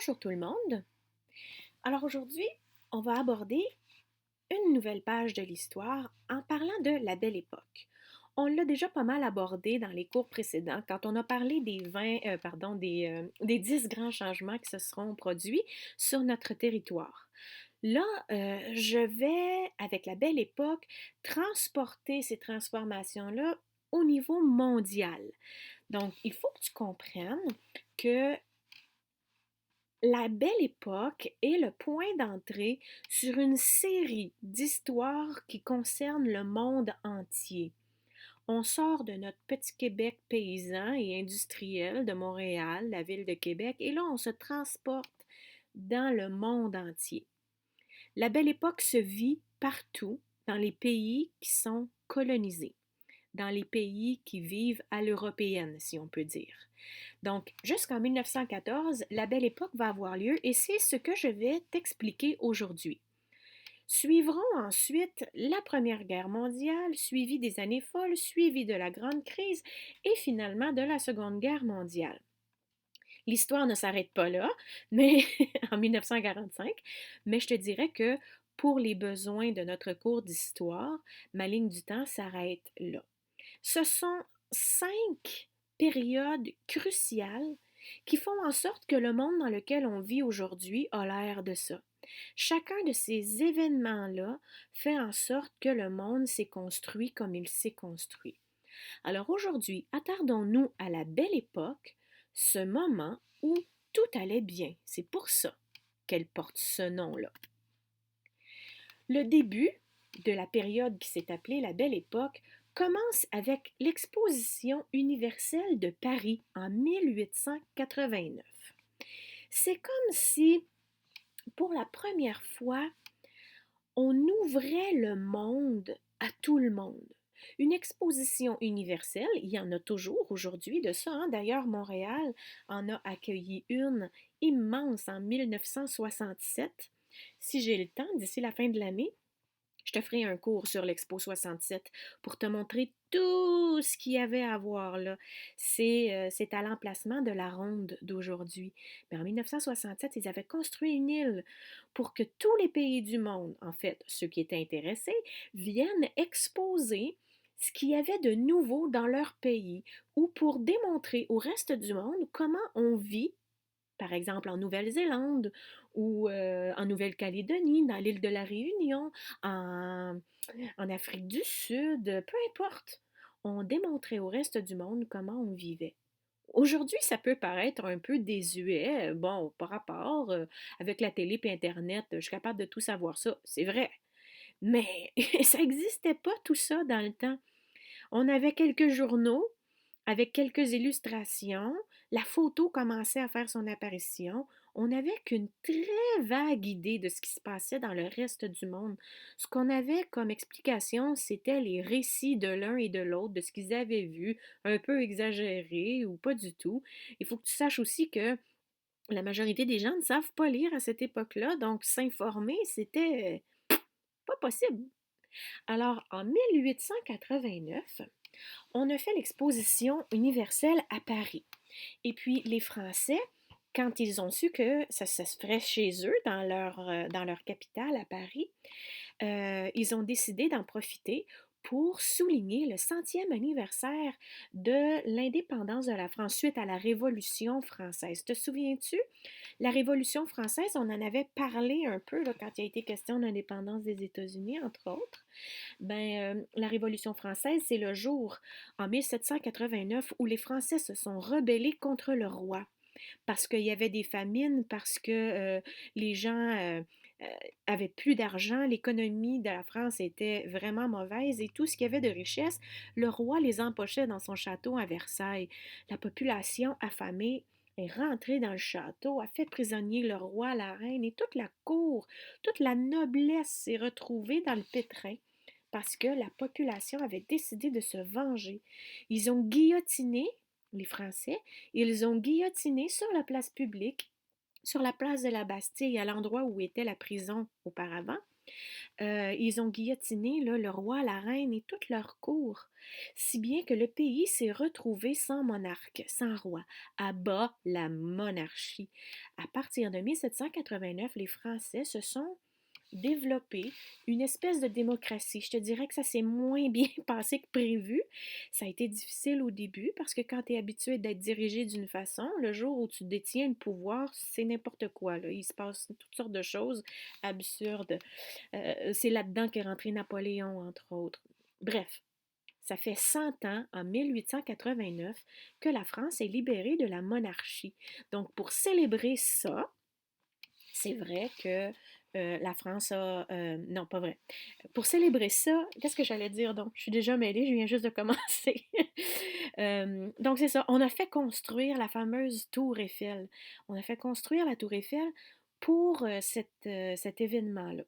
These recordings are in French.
Bonjour tout le monde. Alors aujourd'hui, on va aborder une nouvelle page de l'histoire en parlant de la Belle Époque. On l'a déjà pas mal abordé dans les cours précédents quand on a parlé des 10 grands changements qui se seront produits sur notre territoire. Là, je vais, avec la Belle Époque, transporter ces transformations-là au niveau mondial. Donc, il faut que tu comprennes que la Belle Époque est le point d'entrée sur une série d'histoires qui concernent le monde entier. On sort de notre petit Québec paysan et industriel de Montréal, la ville de Québec, et là on se transporte dans le monde entier. La Belle Époque se vit partout dans les pays qui sont colonisés, dans les pays qui vivent à l'européenne, si on peut dire. Donc, jusqu'en 1914, la Belle Époque va avoir lieu et c'est ce que je vais t'expliquer aujourd'hui. Suivront ensuite la Première Guerre mondiale, suivie des années folles, suivie de la Grande Crise et finalement de la Seconde Guerre mondiale. L'histoire ne s'arrête pas là, mais en 1945, mais je te dirais que pour les besoins de notre cours d'histoire, ma ligne du temps s'arrête là. Ce sont 5 périodes cruciales qui font en sorte que le monde dans lequel on vit aujourd'hui a l'air de ça. Chacun de ces événements-là fait en sorte que le monde s'est construit comme il s'est construit. Alors aujourd'hui, attardons-nous à la Belle Époque, ce moment où tout allait bien. C'est pour ça qu'elle porte ce nom-là. Le début de la période qui s'est appelée la Belle Époque commence avec l'Exposition universelle de Paris en 1889. C'est comme si, pour la première fois, on ouvrait le monde à tout le monde. Une exposition universelle, il y en a toujours aujourd'hui de ça, hein? D'ailleurs, Montréal en a accueilli une immense en 1967. Si j'ai le temps, d'ici la fin de l'année, je te ferai un cours sur l'Expo 67 pour te montrer tout ce qu'il y avait à voir là. C'est à l'emplacement de la ronde d'aujourd'hui. Mais en 1967, ils avaient construit une île pour que tous les pays du monde, en fait, ceux qui étaient intéressés, viennent exposer ce qu'il y avait de nouveau dans leur pays ou pour démontrer au reste du monde comment on vit par exemple en Nouvelle-Zélande ou en Nouvelle-Calédonie, dans l'île de la Réunion, en, en Afrique du Sud, peu importe. On démontrait au reste du monde comment on vivait. Aujourd'hui, ça peut paraître un peu désuet, bon, par rapport avec la télé et Internet, je suis capable de tout savoir ça, c'est vrai. Mais ça n'existait pas tout ça dans le temps. On avait quelques journaux avec quelques illustrations. La photo commençait à faire son apparition. On n'avait qu'une très vague idée de ce qui se passait dans le reste du monde. Ce qu'on avait comme explication, c'était les récits de l'un et de l'autre, de ce qu'ils avaient vu, un peu exagérés ou pas du tout. Il faut que tu saches aussi que la majorité des gens ne savent pas lire à cette époque-là, donc s'informer, c'était pas possible. Alors, en 1889, on a fait l'exposition universelle à Paris. Et puis les Français, quand ils ont su que ça se ferait chez eux, dans leur capitale à Paris, ils ont décidé d'en profiter pour souligner le centième anniversaire de l'indépendance de la France suite à la Révolution française. Te souviens-tu? La Révolution française, on en avait parlé un peu là, quand il a été question de l'indépendance des États-Unis, entre autres. La Révolution française, c'est le jour en 1789 où les Français se sont rebellés contre le roi parce qu'il y avait des famines, parce que les gens euh, avaient plus d'argent, l'économie de la France était vraiment mauvaise et tout ce qu'il y avait de richesse, le roi les empochait dans son château à Versailles. La population affamée est rentrée dans le château, a fait prisonnier le roi, la reine et toute la cour, toute la noblesse s'est retrouvée dans le pétrin parce que la population avait décidé de se venger. Ils ont guillotiné les Français, ils ont guillotiné sur la place publique, sur la place de la Bastille, à l'endroit où était la prison auparavant. Ils ont guillotiné là, le roi, la reine et toute leur cour, si bien que le pays s'est retrouvé sans monarque, sans roi, à bas la monarchie. À partir de 1789, les Français se sont développé une espèce de démocratie. Je te dirais que ça s'est moins bien passé que prévu. Ça a été difficile au début parce que quand tu es habitué d'être dirigé d'une façon, le jour où tu détiens le pouvoir, c'est n'importe quoi, là. Il se passe toutes sortes de choses absurdes. C'est là-dedans qu'est rentré Napoléon, entre autres. Bref, ça fait 100 ans, en 1889, que la France est libérée de la monarchie. Donc, pour célébrer ça, c'est vrai que la France a... non, pas vrai. Pour célébrer ça, qu'est-ce que j'allais dire donc? Je suis déjà mêlée, je viens juste de commencer. Donc c'est ça, on a fait construire la fameuse tour Eiffel. On a fait construire la tour Eiffel pour cet événement-là.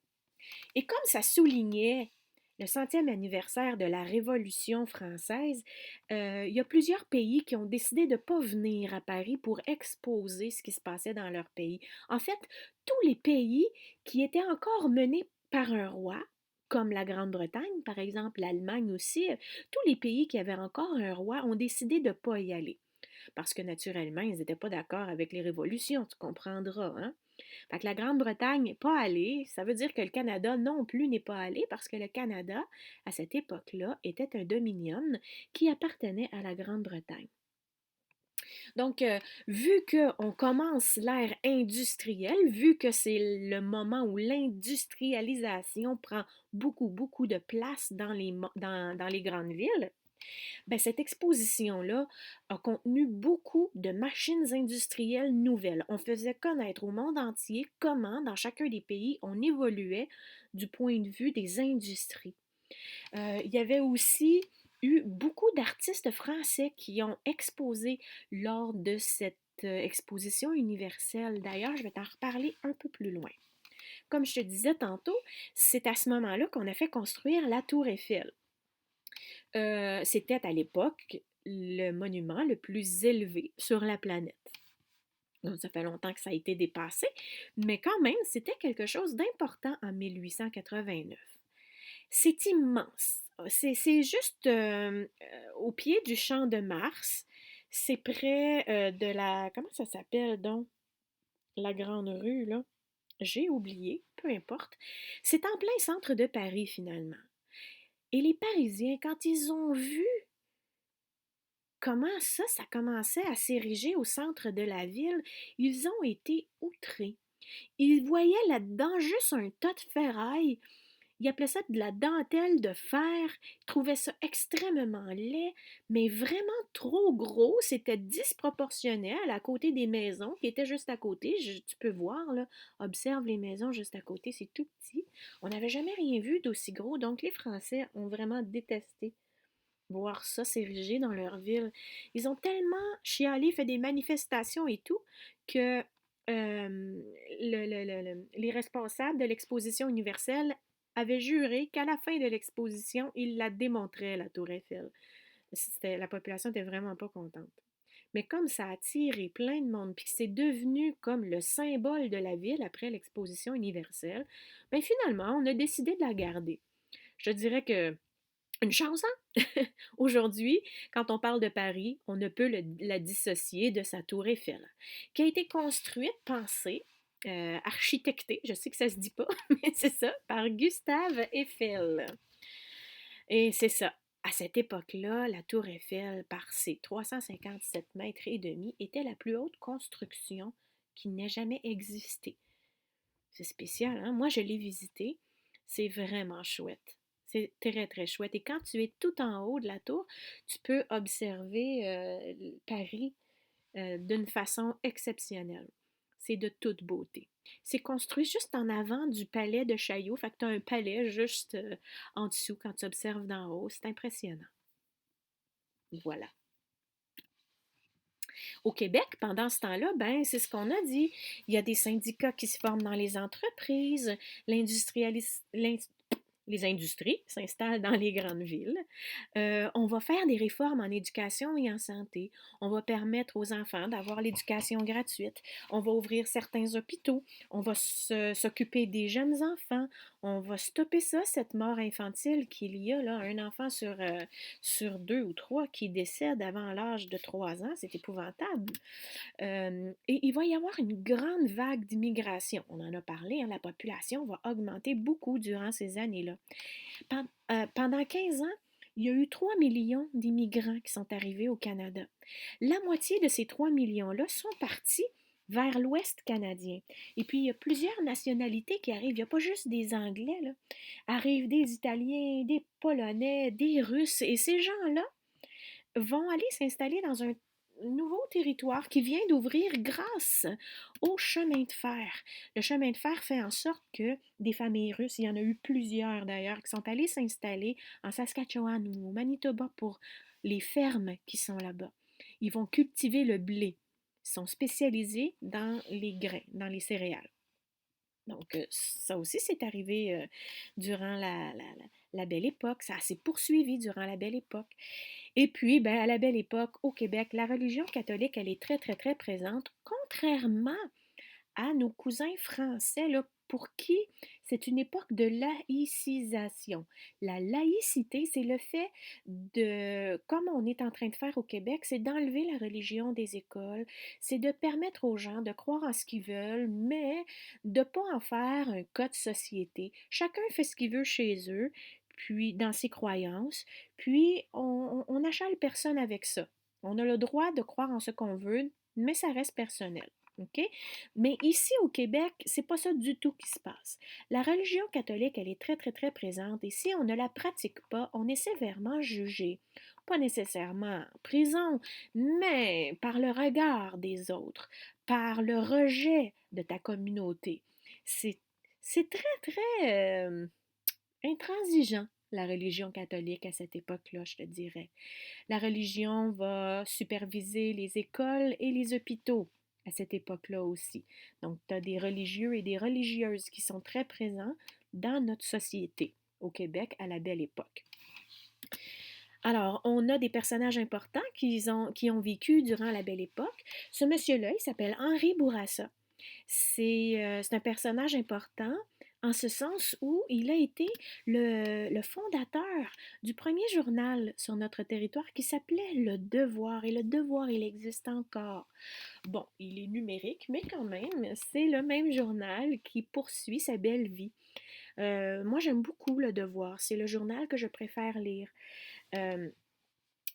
Et comme ça soulignait le centième anniversaire de la Révolution française, il y a plusieurs pays qui ont décidé de ne pas venir à Paris pour exposer ce qui se passait dans leur pays. En fait, tous les pays qui étaient encore menés par un roi, comme la Grande-Bretagne, par exemple, l'Allemagne aussi, tous les pays qui avaient encore un roi ont décidé de ne pas y aller. Parce que naturellement, ils n'étaient pas d'accord avec les révolutions, tu comprendras, hein? Fait que la Grande-Bretagne n'est pas allée. Ça veut dire que le Canada non plus n'est pas allé parce que le Canada, à cette époque-là, était un dominion qui appartenait à la Grande-Bretagne. Donc, vu qu'on commence l'ère industrielle, vu que c'est le moment où l'industrialisation prend beaucoup, beaucoup de place dans les grandes villes, ben, cette exposition-là a contenu beaucoup de machines industrielles nouvelles. On faisait connaître au monde entier comment, dans chacun des pays, on évoluait du point de vue des industries. Il y avait aussi eu beaucoup d'artistes français qui ont exposé lors de cette exposition universelle. D'ailleurs, je vais t'en reparler un peu plus loin. Comme je te disais tantôt, c'est à ce moment-là qu'on a fait construire la tour Eiffel. C'était à l'époque le monument le plus élevé sur la planète. Donc, ça fait longtemps que ça a été dépassé, mais quand même, c'était quelque chose d'important en 1889. C'est immense. C'est juste au pied du champ de Mars. C'est près de la... Comment ça s'appelle donc? La grande rue, là. J'ai oublié, peu importe. C'est en plein centre de Paris, finalement. Et les Parisiens, quand ils ont vu comment ça commençait à s'ériger au centre de la ville, ils ont été outrés. Ils voyaient là-dedans juste un tas de ferraille. Ils appelaient ça de la dentelle de fer. Ils trouvaient ça extrêmement laid, mais vraiment trop gros. C'était disproportionnel à côté des maisons qui étaient juste à côté. Tu peux voir, là, observe les maisons juste à côté, c'est tout petit. On n'avait jamais rien vu d'aussi gros, donc les Français ont vraiment détesté voir ça s'ériger dans leur ville. Ils ont tellement chialé, fait des manifestations et tout, que les responsables de l'exposition universelle avaient juré qu'à la fin de l'exposition, ils la démontraient, la tour Eiffel. La population était vraiment pas contente. Mais comme ça a attiré plein de monde, puis que c'est devenu comme le symbole de la ville après l'exposition universelle, ben finalement, on a décidé de la garder. Je dirais que une chance, hein? Aujourd'hui, quand on parle de Paris, on ne peut la dissocier de sa tour Eiffel, qui a été construite, pensée, architectée, je sais que ça se dit pas, mais c'est ça, par Gustave Eiffel. Et c'est ça. À cette époque-là, la tour Eiffel, par ses 357 mètres et demi, était la plus haute construction qui n'ait jamais existé. C'est spécial, hein? Moi, je l'ai visité. C'est vraiment chouette. C'est très, très chouette. Et quand tu es tout en haut de la tour, tu peux observer Paris d'une façon exceptionnelle. C'est de toute beauté. C'est construit juste en avant du palais de Chaillot. Fait que tu as un palais juste en dessous quand tu observes d'en haut. C'est impressionnant. Voilà. Au Québec, pendant ce temps-là, ben, c'est ce qu'on a dit. Il y a des syndicats qui se forment dans les entreprises, les industries s'installent dans les grandes villes. On va faire des réformes en éducation et en santé. On va permettre aux enfants d'avoir l'éducation gratuite. On va ouvrir certains hôpitaux. On va s'occuper des jeunes enfants. On va stopper ça, cette mort infantile qu'il y a, là, un enfant sur deux ou trois qui décède avant l'âge de 3 ans. C'est épouvantable. Et il va y avoir une grande vague d'immigration. On en a parlé, hein, la population va augmenter beaucoup durant ces années-là. Pendant 15 ans, il y a eu 3 millions d'immigrants qui sont arrivés au Canada. La moitié de ces 3 millions-là sont partis vers l'Ouest canadien. Et puis, il y a plusieurs nationalités qui arrivent. Il n'y a pas juste des Anglais, là. Arrivent des Italiens, des Polonais, des Russes. Et ces gens-là vont aller s'installer dans un nouveau territoire qui vient d'ouvrir grâce au chemin de fer. Le chemin de fer fait en sorte que des familles russes, il y en a eu plusieurs d'ailleurs, qui sont allées s'installer en Saskatchewan ou au Manitoba pour les fermes qui sont là-bas. Ils vont cultiver le blé. Ils sont spécialisés dans les grains, dans les céréales. Donc, ça aussi, c'est arrivé durant la Belle Époque. Ça s'est poursuivi durant la Belle Époque. Et puis, ben, à la Belle Époque, au Québec, la religion catholique, elle est très, très, très présente, contrairement à nos cousins français, là, pour qui c'est une époque de laïcisation. La laïcité, c'est le fait de, comme on est en train de faire au Québec, c'est d'enlever la religion des écoles, c'est de permettre aux gens de croire en ce qu'ils veulent, mais de ne pas en faire un cas de société. Chacun fait ce qu'il veut chez eux, puis dans ses croyances, puis on n'achale personne avec ça. On a le droit de croire en ce qu'on veut, mais ça reste personnel. OK? Mais ici au Québec, c'est pas ça du tout qui se passe. La religion catholique, elle est très, très, très présente et si on ne la pratique pas, on est sévèrement jugé. Pas nécessairement en prison, mais par le regard des autres, par le rejet de ta communauté. C'est, c'est très, très intransigeant, la religion catholique à cette époque-là, je te dirais. La religion va superviser les écoles et les hôpitaux à cette époque-là aussi. Donc, tu as des religieux et des religieuses qui sont très présents dans notre société au Québec à la Belle Époque. Alors, on a des personnages importants qui ont vécu durant la Belle Époque. Ce monsieur-là, il s'appelle Henri Bourassa. C'est un personnage important en ce sens où il a été le fondateur du premier journal sur notre territoire qui s'appelait Le Devoir. Et Le Devoir, il existe encore. Bon, il est numérique, mais quand même, c'est le même journal qui poursuit sa belle vie. Moi, j'aime beaucoup Le Devoir. C'est le journal que je préfère lire. Euh,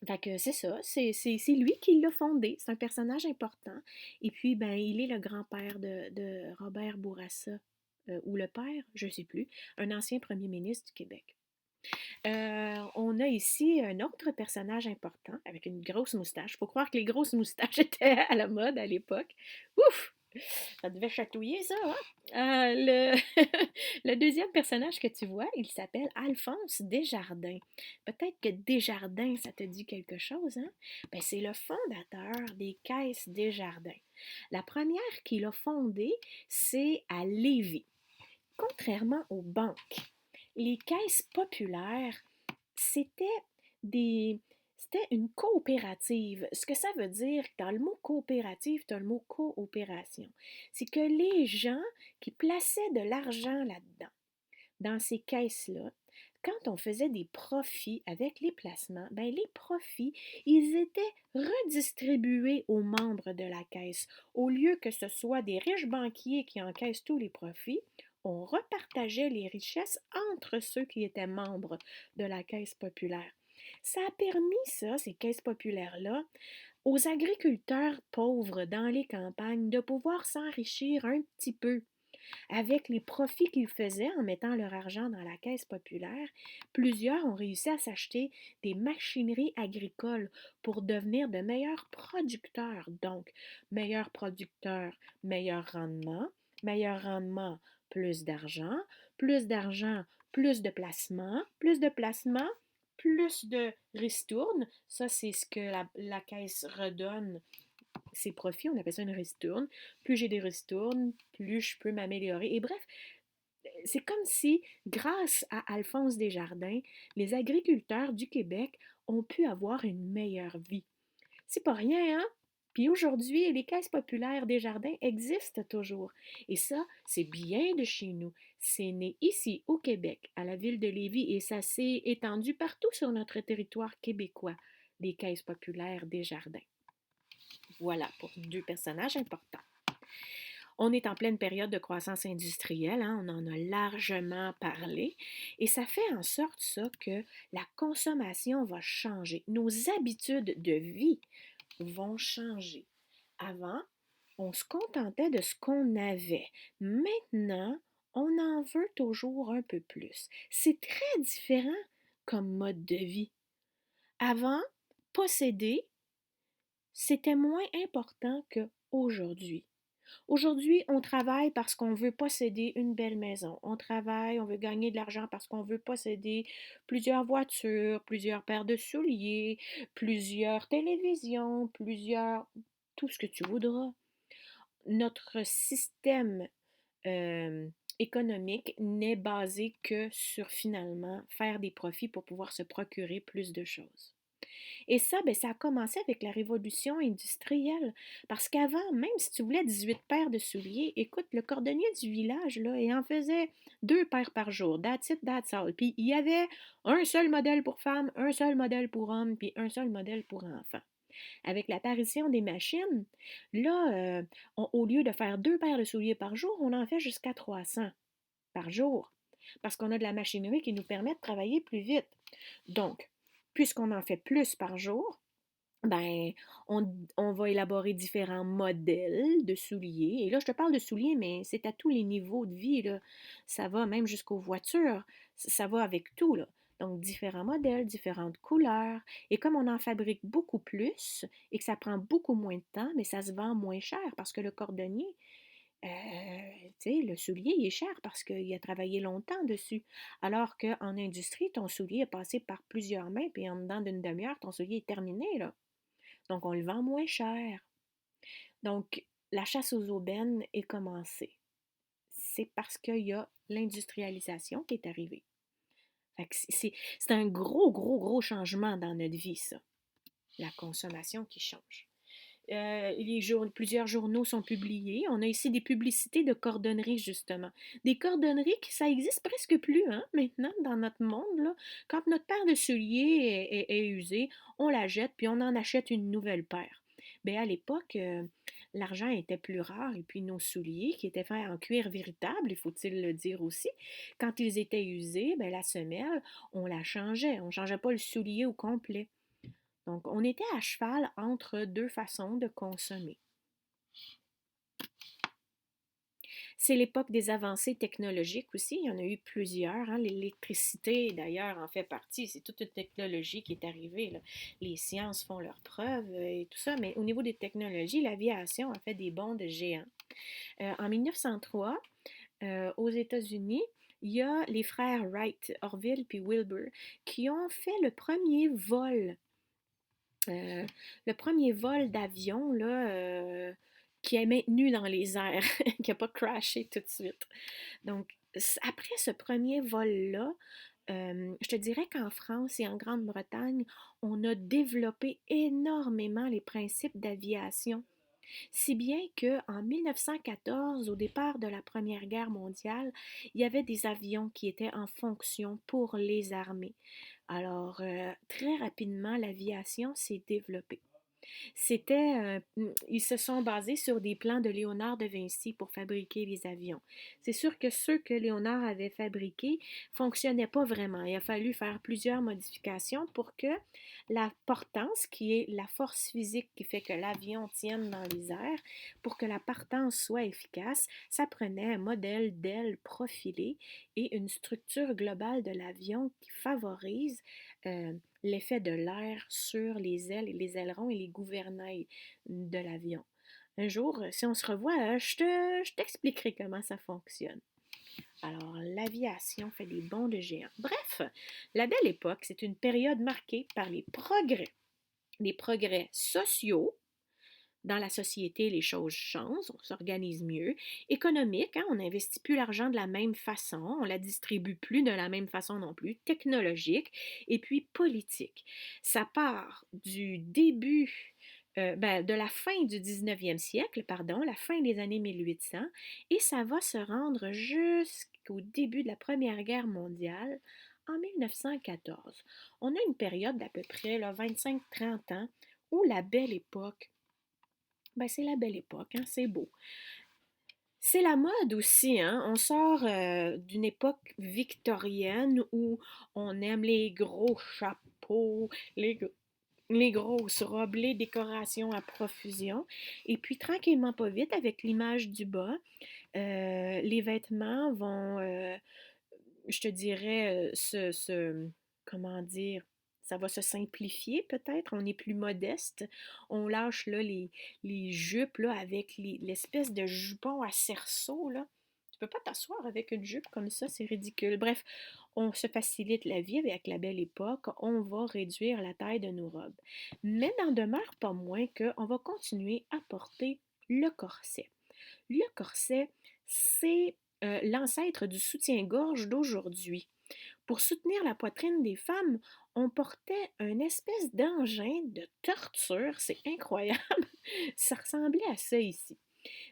fait que c'est ça, c'est lui qui l'a fondé. C'est un personnage important. Et puis, ben, il est le grand-père de Robert Bourassa, ou le père, je ne sais plus, un ancien premier ministre du Québec. On a ici un autre personnage important avec une grosse moustache. Faut croire que les grosses moustaches étaient à la mode à l'époque. Ouf! Ça devait chatouiller, ça, hein? Le deuxième personnage que tu vois, il s'appelle Alphonse Desjardins. Peut-être que Desjardins, ça te dit quelque chose, hein? Ben, c'est le fondateur des Caisses Desjardins. La première qu'il a fondée, c'est à Lévis. Contrairement aux banques, les caisses populaires, c'était des c'était une coopérative. Ce que ça veut dire, dans le mot coopérative, tu as le mot coopération. C'est que les gens qui plaçaient de l'argent là-dedans, dans ces caisses-là, quand on faisait des profits avec les placements, ben les profits, ils étaient redistribués aux membres de la caisse. Au lieu que ce soit des riches banquiers qui encaissent tous les profits, on repartageait les richesses entre ceux qui étaient membres de la caisse populaire. Ça a permis ça, ces caisses populaires-là, aux agriculteurs pauvres dans les campagnes de pouvoir s'enrichir un petit peu. Avec les profits qu'ils faisaient en mettant leur argent dans la caisse populaire, plusieurs ont réussi à s'acheter des machineries agricoles pour devenir de meilleurs producteurs. Donc, meilleurs producteurs, meilleur rendement, plus d'argent, plus de placements, plus de ristournes. Ça, c'est ce que la caisse redonne ses profits, on appelle ça une ristourne. Plus j'ai des ristournes, plus je peux m'améliorer. Et bref, C'est comme si, grâce à Alphonse Desjardins, les agriculteurs du Québec ont pu avoir une meilleure vie. C'est pas rien, hein? Puis aujourd'hui, les caisses populaires des jardins existent toujours. Et ça, c'est bien de chez nous. C'est né ici, au Québec, à la ville de Lévis, et ça s'est étendu partout sur notre territoire québécois, les caisses populaires des jardins. Voilà pour deux personnages importants. On est en pleine période de croissance industrielle, hein, on en a largement parlé, et ça fait en sorte ça que la consommation va changer. Nos habitudes de vie vont changer. Avant, on se contentait de ce qu'on avait. Maintenant, on en veut toujours un peu plus. C'est très différent comme mode de vie. Avant, posséder, c'était moins important qu'aujourd'hui. Aujourd'hui, on travaille parce qu'on veut posséder une belle maison. On travaille, on veut gagner de l'argent parce qu'on veut posséder plusieurs voitures, plusieurs paires de souliers, plusieurs télévisions, tout ce que tu voudras. Notre système euh, économique n'est basé que sur finalement faire des profits pour pouvoir se procurer plus de choses. Et ça, ben, ça a commencé avec la révolution industrielle. Parce qu'avant, même si tu voulais 18 paires de souliers, écoute, le cordonnier du village, là, il en faisait 2 paires par jour. That's it, that's all. Puis il y avait un seul modèle pour femmes, un seul modèle pour hommes, puis un seul modèle pour enfants. Avec l'apparition des machines, là, au lieu de faire 2 paires de souliers par jour, on en fait jusqu'à 300 par jour. Parce qu'on a de la machinerie qui nous permet de travailler plus vite. Donc, puisqu'on en fait plus par jour, ben, on va élaborer différents modèles de souliers. Et là, je te parle de souliers, mais c'est à tous les niveaux de vie, là. Ça va même jusqu'aux voitures. Ça va avec tout, là. Donc, différents modèles, différentes couleurs. Et comme on en fabrique beaucoup plus et que ça prend beaucoup moins de temps, mais ça se vend moins cher parce que le cordonnier, tu sais, le soulier, il est cher parce qu'il a travaillé longtemps dessus. Alors qu'en industrie, ton soulier est passé par plusieurs mains, puis en dedans d'une demi-heure, ton soulier est terminé, là. Donc, on le vend moins cher. Donc, la chasse aux aubaines est commencée. C'est parce qu'il y a l'industrialisation qui est arrivée. Fait que c'est un gros, gros, gros changement dans notre vie, ça. La consommation qui change. Plusieurs journaux sont publiés. On a ici des publicités de cordonnerie, justement. Des cordonneries qui, ça existe presque plus, hein, maintenant, dans notre monde, là. Quand notre paire de souliers est usée, on la jette, puis on en achète une nouvelle paire. Bien, à l'époque, l'argent était plus rare, et puis nos souliers, qui étaient faits en cuir véritable, il faut-il le dire aussi, quand ils étaient usés, bien, la semelle, on la changeait. On ne changeait pas le soulier au complet. Donc, on était à cheval entre deux façons de consommer. C'est l'époque des avancées technologiques aussi. Il y en a eu plusieurs, hein. L'électricité, d'ailleurs, en fait partie. C'est toute une technologie qui est arrivée, là. Les sciences font leurs preuves et tout ça. Mais au niveau des technologies, l'aviation a fait des bonds de géants. En 1903, aux États-Unis, il y a les frères Wright, Orville puis Wilbur, qui ont fait euh, le premier vol d'avion là, qui est maintenu dans les airs, qui n'a pas crashé tout de suite. Donc, après ce premier vol-là, je te dirais qu'en France et en Grande-Bretagne, on a développé énormément les principes d'aviation. Si bien qu'en 1914, au départ de la Première Guerre mondiale, il y avait des avions qui étaient en fonction pour les armées. Alors, très rapidement, l'aviation s'est développée. Ils se sont basés sur des plans de Léonard de Vinci pour fabriquer les avions. C'est sûr que ceux que Léonard avait fabriqués fonctionnaient pas vraiment. Il a fallu faire plusieurs modifications pour que la portance, qui est la force physique qui fait que l'avion tienne dans les airs, pour que la partance soit efficace, ça prenait un modèle d'aile profilée et une structure globale de l'avion qui favorise euh, l'effet de l'air sur les ailes et les ailerons et les gouvernails de l'avion. Un jour, si on se revoit, je t'expliquerai comment ça fonctionne. Alors, l'aviation fait des bonds de géants. Bref, la belle époque, c'est une période marquée par les progrès sociaux, Dans la société, les choses changent, on s'organise mieux. Économique, hein, on n'investit plus l'argent de la même façon, on la distribue plus de la même façon non plus. Technologique et puis politique. Ça part du début, de la fin du 19e siècle, pardon, la fin des années 1800, et ça va se rendre jusqu'au début de la Première Guerre mondiale en 1914. On a une période d'à peu près 25-30 ans où la belle époque, c'est la belle époque, hein, c'est beau. C'est la mode aussi, hein. On sort d'une époque victorienne où on aime les gros chapeaux, les grosses robes, les décorations à profusion. Et puis tranquillement, pas vite, avec l'image du bas, les vêtements vont, je te dirais, comment dire, ça va se simplifier peut-être, on est plus modeste, on lâche là les jupes là, avec l'espèce de jupon à cerceau là. Tu peux pas t'asseoir avec une jupe comme ça, c'est ridicule. Bref, on se facilite la vie avec la belle époque, on va réduire la taille de nos robes. Mais n'en demeure pas moins qu'on va continuer à porter le corset. Le corset, c'est l'ancêtre du soutien-gorge d'aujourd'hui. Pour soutenir la poitrine des femmes, on portait une espèce d'engin de torture, c'est incroyable. Ça ressemblait à ça ici.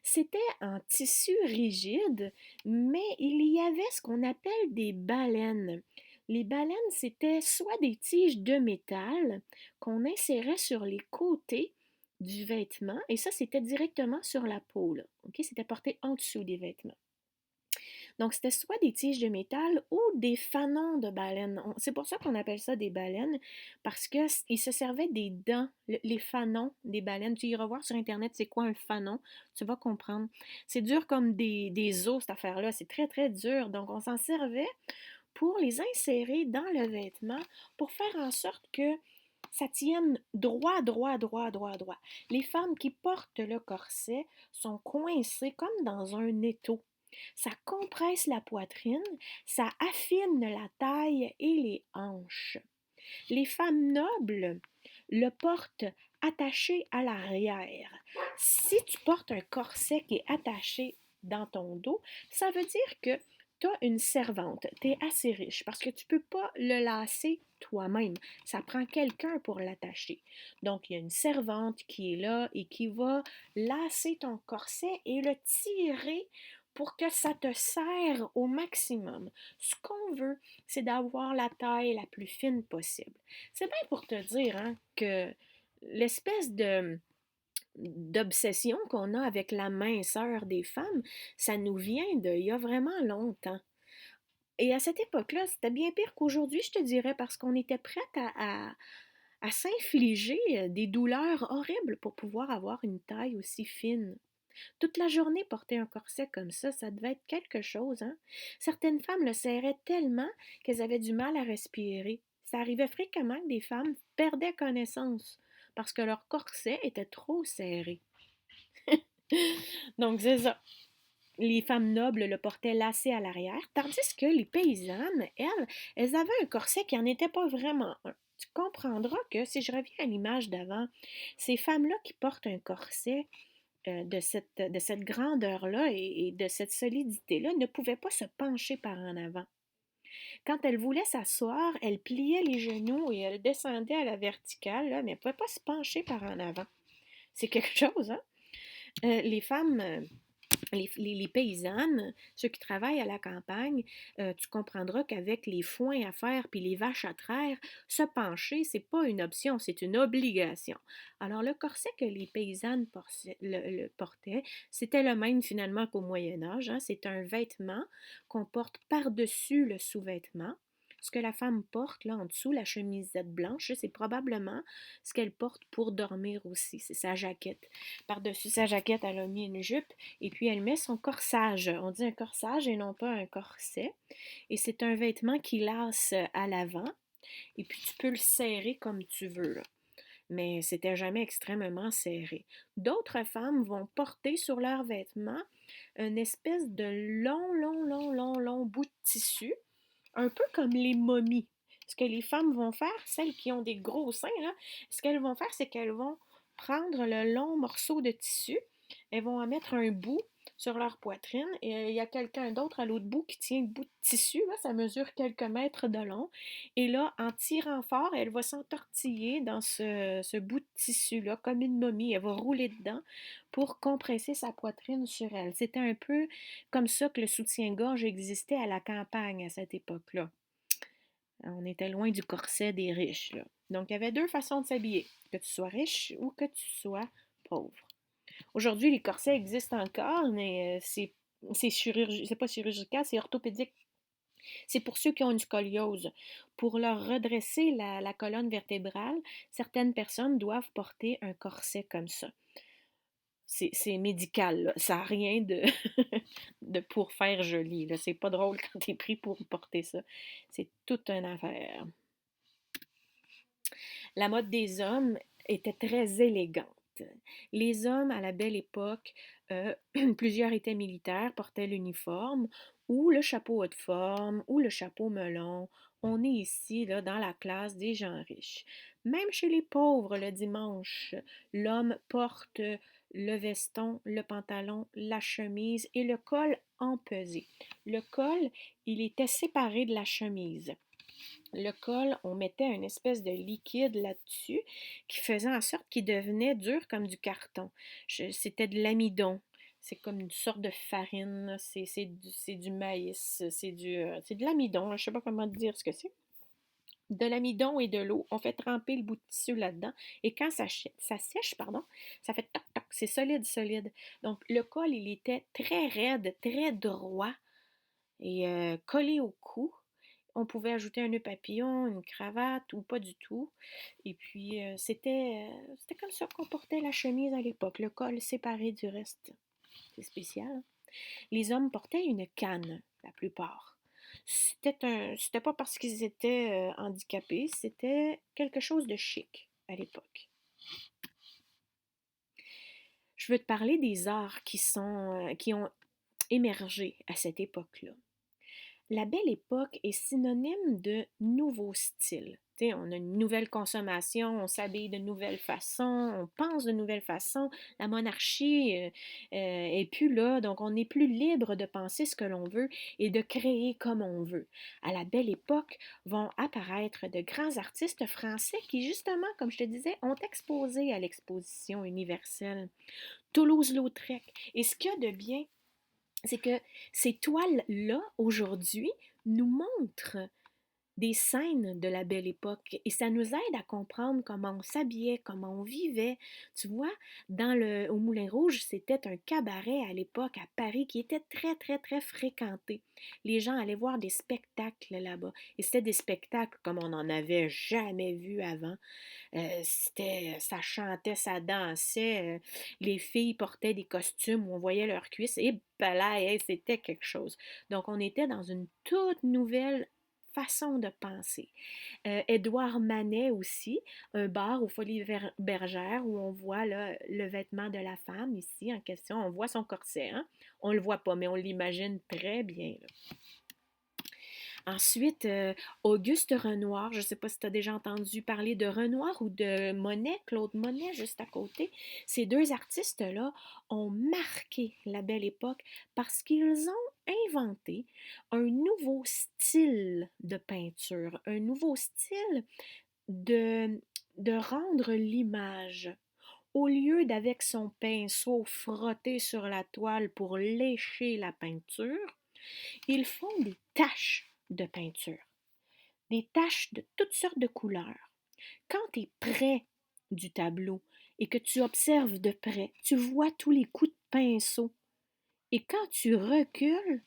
C'était en tissu rigide, mais il y avait ce qu'on appelle des baleines. Les baleines, c'était soit des tiges de métal qu'on insérait sur les côtés du vêtement, et ça, c'était directement sur la peau, là. OK? C'était porté en dessous des vêtements. Donc, c'était soit des tiges de métal ou des fanons de baleine. C'est pour ça qu'on appelle ça des baleines, parce qu'ils se servaient des dents, les fanons des baleines. Tu iras voir sur Internet c'est quoi un fanon, tu vas comprendre. C'est dur comme des os, cette affaire-là. C'est très, très dur. Donc, on s'en servait pour les insérer dans le vêtement pour faire en sorte que ça tienne droit, droit, droit, droit, droit. Les femmes qui portent le corset sont coincées comme dans un étau. Ça compresse la poitrine, ça affine la taille et les hanches. Les femmes nobles le portent attaché à l'arrière. Si tu portes un corset qui est attaché dans ton dos, ça veut dire que tu as une servante, tu es assez riche parce que tu ne peux pas le lasser toi-même. Ça prend quelqu'un pour l'attacher. Donc, il y a une servante qui est là et qui va lasser ton corset et le tirer pour que ça te serre au maximum. Ce qu'on veut, c'est d'avoir la taille la plus fine possible. C'est bien pour te dire hein, que l'espèce d'obsession qu'on a avec la minceur des femmes, ça nous vient d'il y a vraiment longtemps. Et à cette époque-là, c'était bien pire qu'aujourd'hui, je te dirais, parce qu'on était prête à s'infliger des douleurs horribles pour pouvoir avoir une taille aussi fine. Toute la journée, porter un corset comme ça devait être quelque chose, hein? Certaines femmes le serraient tellement qu'elles avaient du mal à respirer. Ça arrivait fréquemment que des femmes perdaient connaissance parce que leur corset était trop serré. Donc, c'est ça. Les femmes nobles le portaient lacé à l'arrière, tandis que les paysannes, elles avaient un corset qui n'en était pas vraiment un. Tu comprendras que si je reviens à l'image d'avant, ces femmes-là qui portent un corset, de cette grandeur-là et de cette solidité-là ne pouvait pas se pencher par en avant. Quand elle voulait s'asseoir, elle pliait les genoux et elle descendait à la verticale, là, mais elle ne pouvait pas se pencher par en avant. C'est quelque chose, hein? Les femmes, les paysannes, ceux qui travaillent à la campagne, tu comprendras qu'avec les foins à faire puis les vaches à traire, se pencher, c'est pas une option, c'est une obligation. Alors le corset que les paysannes portaient, c'était le même finalement qu'au Moyen Âge, hein. C'est un vêtement qu'on porte par-dessus le sous-vêtement. Ce que la femme porte là en dessous, la chemisette blanche, c'est probablement ce qu'elle porte pour dormir aussi. C'est sa jaquette. Par-dessus sa jaquette, elle a mis une jupe et puis elle met son corsage. On dit un corsage et non pas un corset. Et c'est un vêtement qui lasse à l'avant. Et puis tu peux le serrer comme tu veux, là. Mais c'était jamais extrêmement serré. D'autres femmes vont porter sur leurs vêtements une espèce de long, long, long, long, long bout de tissu, un peu comme les momies. Ce que les femmes vont faire, celles qui ont des gros seins, là, ce qu'elles vont faire, c'est qu'elles vont prendre le long morceau de tissu, elles vont en mettre un bout sur leur poitrine et il y a quelqu'un d'autre à l'autre bout qui tient le bout de tissu, là, ça mesure quelques mètres de long. Et là, en tirant fort, elle va s'entortiller dans ce bout de tissu-là, comme une momie. Elle va rouler dedans pour compresser sa poitrine sur elle. C'était un peu comme ça que le soutien-gorge existait à la campagne à cette époque-là. On était loin du corset des riches, là. Donc, il y avait deux façons de s'habiller, que tu sois riche ou que tu sois pauvre. Aujourd'hui, les corsets existent encore, mais c'est pas chirurgical, c'est orthopédique. C'est pour ceux qui ont une scoliose. Pour leur redresser la colonne vertébrale, certaines personnes doivent porter un corset comme ça. C'est médical, là. Ça n'a rien de pour faire joli, là. C'est pas drôle quand t'es pris pour porter ça. C'est toute une affaire. La mode des hommes était très élégante. Les hommes, à la belle époque, plusieurs étaient militaires, portaient l'uniforme ou le chapeau haute forme ou le chapeau melon. On est ici, là, dans la classe des gens riches. Même chez les pauvres, le dimanche, l'homme porte le veston, le pantalon, la chemise et le col empesé. Le col, il était séparé de la chemise. Le col, on mettait une espèce de liquide là-dessus qui faisait en sorte qu'il devenait dur comme du carton. C'était de l'amidon. C'est comme une sorte de farine. C'est du maïs. C'est de l'amidon. Je ne sais pas comment dire ce que c'est. De l'amidon et de l'eau. On fait tremper le bout de tissu là-dedans. Et quand ça sèche, pardon, ça fait toc toc. C'est solide, solide. Donc, le col, il était très raide, très droit et collé au cou. On pouvait ajouter un nœud papillon, une cravate ou pas du tout. Et puis, c'était comme ça qu'on portait la chemise à l'époque, le col séparé du reste. C'est spécial, hein? Les hommes portaient une canne, la plupart. C'était pas parce qu'ils étaient handicapés, c'était quelque chose de chic à l'époque. Je veux te parler des arts qui ont émergé à cette époque-là. La belle époque est synonyme de nouveau style. T'sais, on a une nouvelle consommation, on s'habille de nouvelles façons, on pense de nouvelles façons. La monarchie est plus là, donc on est plus libre de penser ce que l'on veut et de créer comme on veut. À la belle époque vont apparaître de grands artistes français qui, justement, comme je te disais, ont exposé à l'exposition universelle. Toulouse-Lautrec. Et ce qu'il y a de bien, c'est que ces toiles-là, aujourd'hui, nous montrent des scènes de la belle époque et ça nous aide à comprendre comment on s'habillait, comment on vivait. Tu vois, au Moulin Rouge, c'était un cabaret à l'époque à Paris qui était très, très, très fréquenté. Les gens allaient voir des spectacles là-bas et c'était des spectacles comme on n'en avait jamais vu avant. Ça chantait, ça dansait. Les filles portaient des costumes où on voyait leurs cuisses. Et là, c'était quelque chose. Donc, on était dans une toute nouvelle façon de penser. Édouard Manet aussi, un bar aux Folies Bergères où on voit là, le vêtement de la femme ici en question. On voit son corset, hein? On le voit pas, mais on l'imagine très bien, là. Ensuite, Auguste Renoir, je ne sais pas si tu as déjà entendu parler de Renoir ou de Monet, Claude Monet, juste à côté. Ces deux artistes-là ont marqué la belle époque parce qu'ils ont inventé un nouveau style de peinture, un nouveau style de, de rendre l'image. Au lieu d'avec son pinceau frotter sur la toile pour lécher la peinture, ils font des taches de peinture, des taches de toutes sortes de couleurs. Quand tu es près du tableau et que tu observes de près, tu vois tous les coups de pinceau. Et quand tu recules,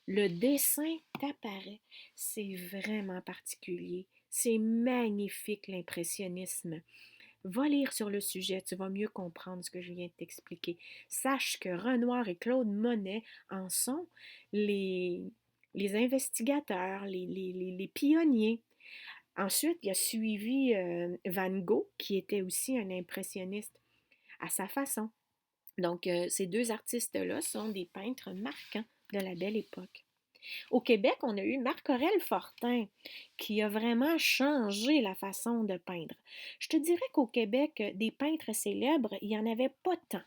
le dessin t'apparaît. C'est vraiment particulier. C'est magnifique l'impressionnisme. Va lire sur le sujet, tu vas mieux comprendre ce que je viens de t'expliquer. Sache que Renoir et Claude Monet en sont les, les investigateurs, les pionniers. Ensuite, il y a suivi Van Gogh, qui était aussi un impressionniste à sa façon. Donc, ces deux artistes-là sont des peintres marquants de la belle époque. Au Québec, on a eu Marc-Aurèle Fortin qui a vraiment changé la façon de peindre. Je te dirais qu'au Québec, des peintres célèbres, il n'y en avait pas tant.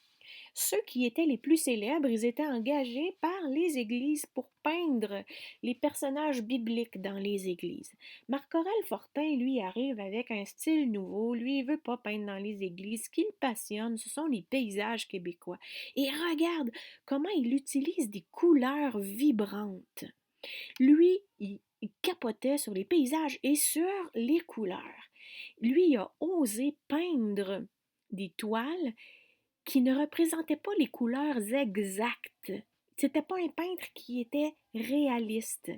Ceux qui étaient les plus célèbres, ils étaient engagés par les églises pour peindre les personnages bibliques dans les églises. Marc-Aurèle Fortin, lui, arrive avec un style nouveau. Lui, il veut pas peindre dans les églises. Ce qui le passionne, ce sont les paysages québécois. Et regarde comment il utilise des couleurs vibrantes. Lui, il capotait sur les paysages et sur les couleurs. Lui, il a osé peindre des toiles qui ne représentaient pas les couleurs exactes. C'était pas un peintre qui était réaliste.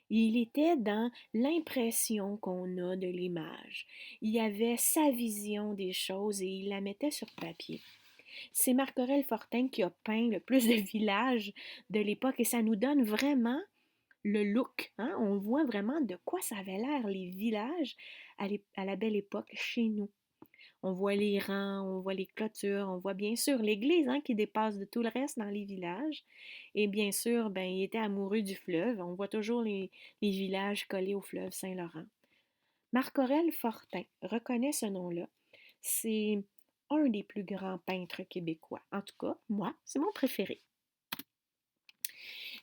Il était dans l'impression qu'on a de l'image. Il avait sa vision des choses et il la mettait sur papier. C'est Marc-Aurèle Fortin qui a peint le plus de villages de l'époque et ça nous donne vraiment le look. Hein? On voit vraiment de quoi ça avait l'air les villages à la belle époque chez nous. On voit les rangs, on voit les clôtures, on voit bien sûr l'église hein, qui dépasse de tout le reste dans les villages. Et bien sûr, ben, il était amoureux du fleuve. On voit toujours les villages collés au fleuve Saint-Laurent. Marc-Aurèle Fortin reconnaît ce nom-là. C'est un des plus grands peintres québécois. En tout cas, moi, c'est mon préféré.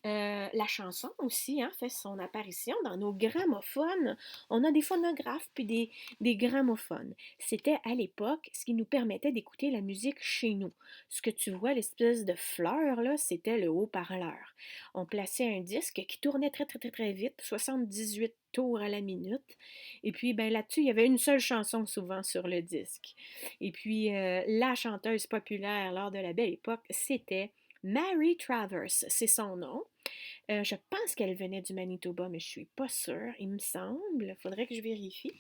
La chanson aussi hein, fait son apparition dans nos gramophones. On a des phonographes puis des gramophones. C'était à l'époque ce qui nous permettait d'écouter la musique chez nous. Ce que tu vois, l'espèce de fleur, là, c'était le haut-parleur. On plaçait un disque qui tournait très, très, très, très vite, 78 tours à la minute. Et puis, ben, là-dessus, il y avait une seule chanson souvent sur le disque. Et puis, la chanteuse populaire lors de la belle époque, c'était Mary Travers, c'est son nom. Je pense qu'elle venait du Manitoba, mais je suis pas sûre. Il me semble. Il faudrait que je vérifie.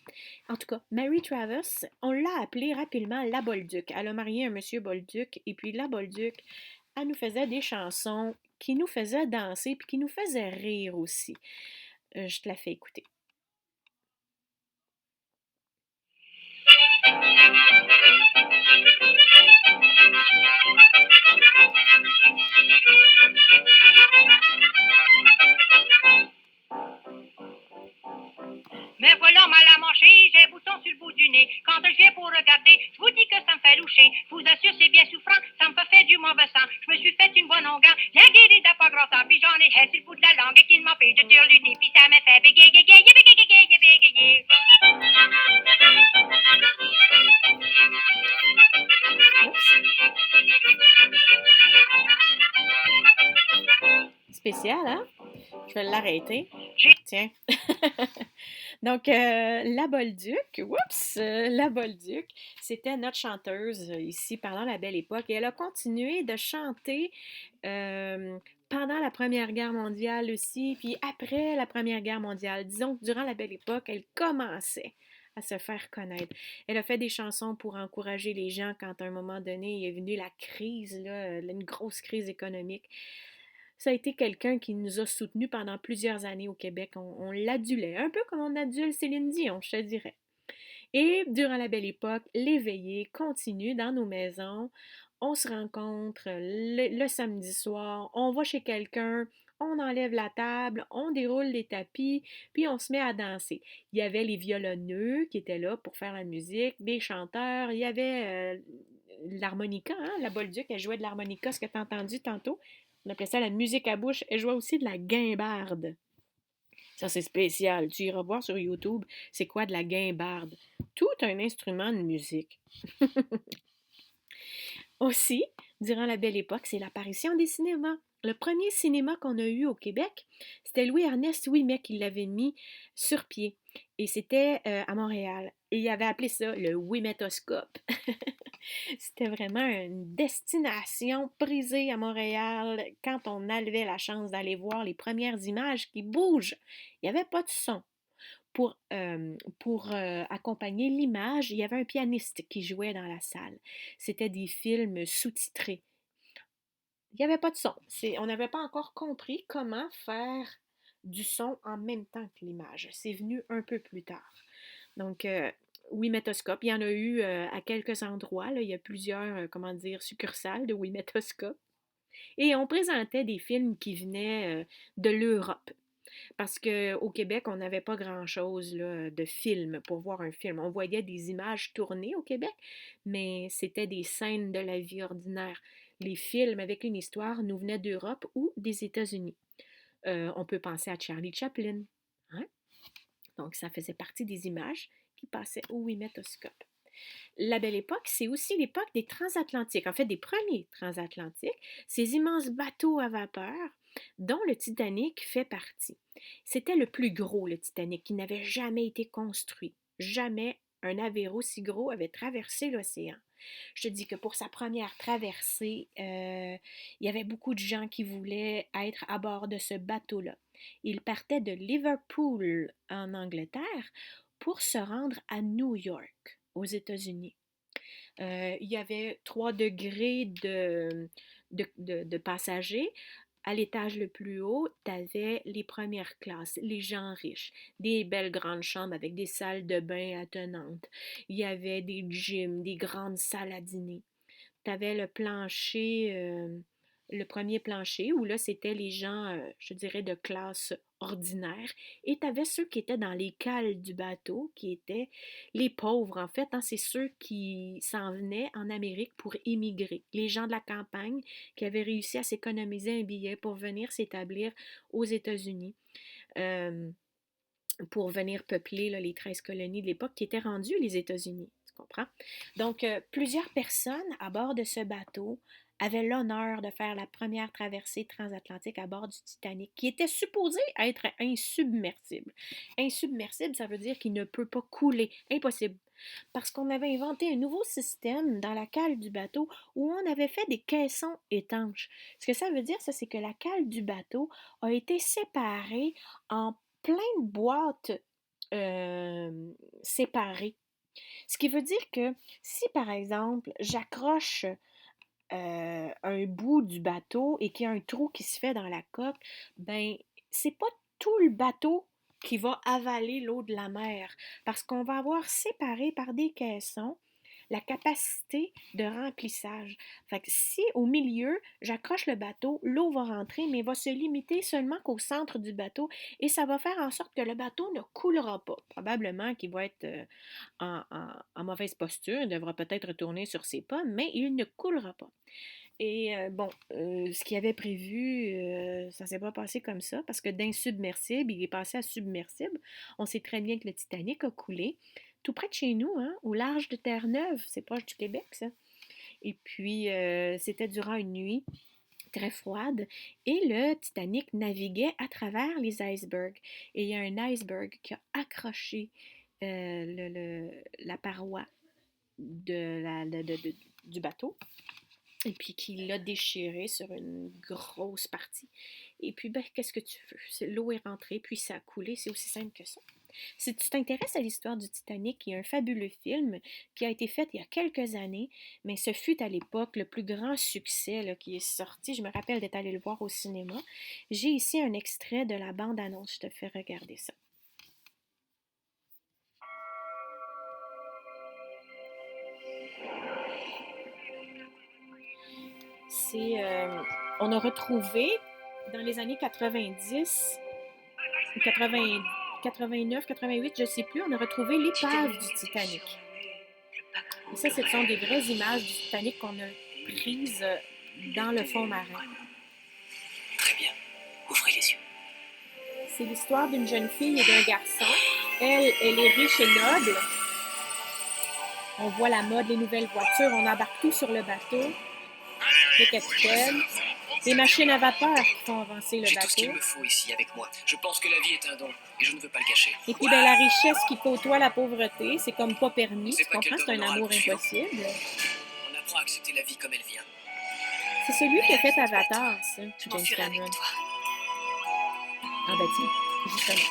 En tout cas, Mary Travers, on l'a appelée rapidement la Bolduc. Elle a marié un monsieur Bolduc, et puis la Bolduc, elle nous faisait des chansons qui nous faisaient danser, puis qui nous faisaient rire aussi. Je te la fais écouter. Mais voilà mal à manger, j'ai un bouton sur le bout du nez. Quand je viens pour regarder, je vous dis que ça me fait loucher. Je vous assure, c'est bien souffrant, ça me fait du mauvais sang. Je me suis fait une bonne longueur, la guérie n'a pas grand temps, puis j'en ai sur le bout de la langue et qu'il m'empêche de turluter, puis ça me fait bégayer, bégayer, bégayer, bégayer. Spécial, hein? Je vais l'arrêter. Tiens. Donc, la Bolduc, la Bolduc, c'était notre chanteuse ici pendant la Belle Époque et elle a continué de chanter pendant la Première Guerre mondiale aussi, puis après la Première Guerre mondiale. Disons que durant la Belle Époque, elle commençait à se faire connaître. Elle a fait des chansons pour encourager les gens quand à un moment donné, il est venu la crise, là, une grosse crise économique. Ça a été quelqu'un qui nous a soutenus pendant plusieurs années au Québec. On l'adulait, un peu comme on adule Céline Dion, je te dirais. Et durant la belle époque, les veillées continuent dans nos maisons. On se rencontre le samedi soir, on va chez quelqu'un, on enlève la table, on déroule les tapis, puis on se met à danser. Il y avait les violonneux qui étaient là pour faire la musique, des chanteurs, il y avait l'harmonica, hein? La Bolduc, elle jouait de l'harmonica, ce que tu as entendu tantôt. On appelait ça la musique à bouche. Elle jouait aussi de la guimbarde. Ça, c'est spécial. Tu iras voir sur YouTube, c'est quoi de la guimbarde. Tout un instrument de musique. Aussi, durant la Belle Époque, c'est l'apparition des cinémas. Le premier cinéma qu'on a eu au Québec, c'était Louis-Ernest Ouimet qui l'avait mis sur pied. Et c'était à Montréal. Et il avait appelé ça le Ouimetoscope. C'était vraiment une destination prisée à Montréal quand on avait la chance d'aller voir les premières images qui bougent. Il n'y avait pas de son. Pour accompagner l'image, il y avait un pianiste qui jouait dans la salle. C'était des films sous-titrés. Il n'y avait pas de son. On n'avait pas encore compris comment faire du son en même temps que l'image. C'est venu un peu plus tard. Donc, Wimetoscope, il y en a eu à quelques endroits. Là, il y a plusieurs, comment dire, succursales de Wimetoscope. Et on présentait des films qui venaient de l'Europe. Parce qu'au Québec, on n'avait pas grand-chose là, de film pour voir un film. On voyait des images tournées au Québec, mais c'était des scènes de la vie ordinaire. Les films avec une histoire nous venaient d'Europe ou des États-Unis. On peut penser à Charlie Chaplin. Hein? Donc, ça faisait partie des images qui passaient au winétoscope. La Belle Époque, c'est aussi l'époque des transatlantiques, en fait des premiers transatlantiques, ces immenses bateaux à vapeur dont le Titanic fait partie. C'était le plus gros, le Titanic, qui n'avait jamais été construit. Jamais un navire aussi gros avait traversé l'océan. Je te dis que pour sa première traversée, il y avait beaucoup de gens qui voulaient être à bord de ce bateau-là. Il partait de Liverpool, en Angleterre, pour se rendre à New York, aux États-Unis. Il y avait 3 degrés de passagers. À l'étage le plus haut, tu avais les premières classes, les gens riches, des belles grandes chambres avec des salles de bain attenantes. Il y avait des gyms, des grandes salles à dîner. Tu avais le plancher, le premier plancher, où là, c'était les gens, je dirais, de classe ordinaire. Et tu avais ceux qui étaient dans les cales du bateau, qui étaient les pauvres, en fait. Hein, c'est ceux qui s'en venaient en Amérique pour émigrer. Les gens de la campagne qui avaient réussi à s'économiser un billet pour venir s'établir aux États-Unis. Euh, pour venir peupler là, les 13 colonies de l'époque qui étaient rendues les États-Unis. Tu comprends? Donc, plusieurs personnes à bord de ce bateau avaient l'honneur de faire la première traversée transatlantique à bord du Titanic, qui était supposé être insubmersible. Insubmersible, ça veut dire qu'il ne peut pas couler. Impossible. Parce qu'on avait inventé un nouveau système dans la cale du bateau où on avait fait des caissons étanches. Ce que ça veut dire, ça, c'est que la cale du bateau a été séparée en plein de boîtes séparées. Ce qui veut dire que si, par exemple, j'accroche un bout du bateau et qu'il y a un trou qui se fait dans la coque, ben, c'est pas tout le bateau qui va avaler l'eau de la mer, parce qu'on va avoir séparé par des caissons la capacité de remplissage. Fait que si au milieu, j'accroche le bateau, l'eau va rentrer, mais va se limiter seulement qu'au centre du bateau et ça va faire en sorte que le bateau ne coulera pas. Probablement qu'il va être en mauvaise posture, il devra peut-être retourner sur ses pas, mais il ne coulera pas. Et bon, ce qu'il avait prévu, ça s'est pas passé comme ça, parce que d'insubmersible, il est passé à submersible. On sait très bien que le Titanic a coulé tout près de chez nous, hein, au large de Terre-Neuve, c'est proche du Québec, ça. Et puis, c'était durant une nuit très froide, et le Titanic naviguait à travers les icebergs. Et il y a un iceberg qui a accroché la paroi du bateau et puis qui l'a déchiré sur une grosse partie. Et puis, ben, qu'est-ce que tu veux? L'eau est rentrée, puis ça a coulé, c'est aussi simple que ça. Si tu t'intéresses à l'histoire du Titanic, il y a un fabuleux film qui a été fait il y a quelques années, mais ce fut à l'époque le plus grand succès là, qui est sorti. Je me rappelle d'être allée le voir au cinéma. J'ai ici un extrait de la bande-annonce, je te fais regarder ça. On a retrouvé dans les années 90, 80, 89, 88, je ne sais plus, on a retrouvé l'épave du Titanic. Et ça, ce sont des vraies images du Titanic qu'on a prises dans le fond marin. Très bien. Ouvrez les yeux. C'est l'histoire d'une jeune fille et d'un garçon. Elle est riche et noble. On voit la mode, les nouvelles voitures, on embarque tout sur le bateau. Le capitaine, les machines à vapeur qui font avancer le bateau. J'ai tout ce qu'il me faut ici avec moi. Je pense que la vie est un don et je ne veux pas le cacher. Et puis, ben, la richesse qui côtoie la pauvreté, c'est comme pas permis. Tu comprends? C'est un amour impossible. On apprend à accepter la vie comme elle vient. C'est celui qui a fait Avatar, ça. Je m'en suis avec toi. Ah ben tiens, justement.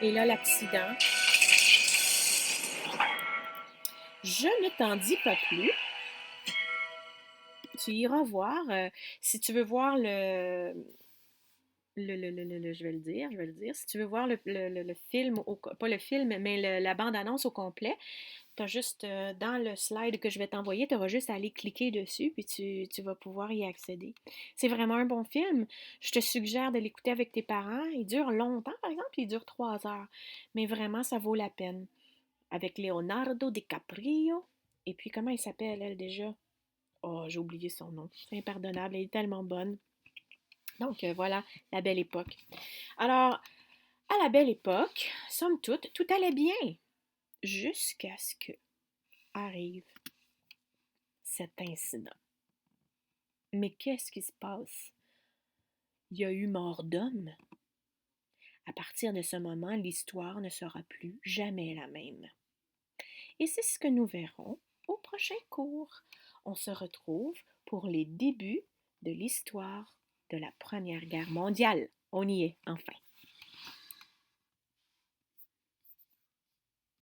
Et là, l'accident. Je ne t'en dis pas plus. Tu iras voir. Si tu veux voir je vais le dire. Si tu veux voir le film, pas le film, mais la bande-annonce au complet, Tu as juste, dans le slide que je vais t'envoyer, tu auras juste à aller cliquer dessus, puis tu vas pouvoir y accéder. C'est vraiment un bon film. Je te suggère de l'écouter avec tes parents. Il dure longtemps, par exemple, il dure 3 heures. Mais vraiment, ça vaut la peine. Avec Leonardo DiCaprio. Et puis, comment elle s'appelle, elle, déjà? Oh, j'ai oublié son nom. C'est impardonnable, elle est tellement bonne. Donc, voilà, la belle époque. Alors, à la belle époque, somme toute, tout allait bien. Jusqu'à ce que arrive cet incident. Mais qu'est-ce qui se passe? Il y a eu mort d'homme. À partir de ce moment, l'histoire ne sera plus jamais la même. Et c'est ce que nous verrons au prochain cours. On se retrouve pour les débuts de l'histoire de la Première Guerre mondiale. On y est, enfin.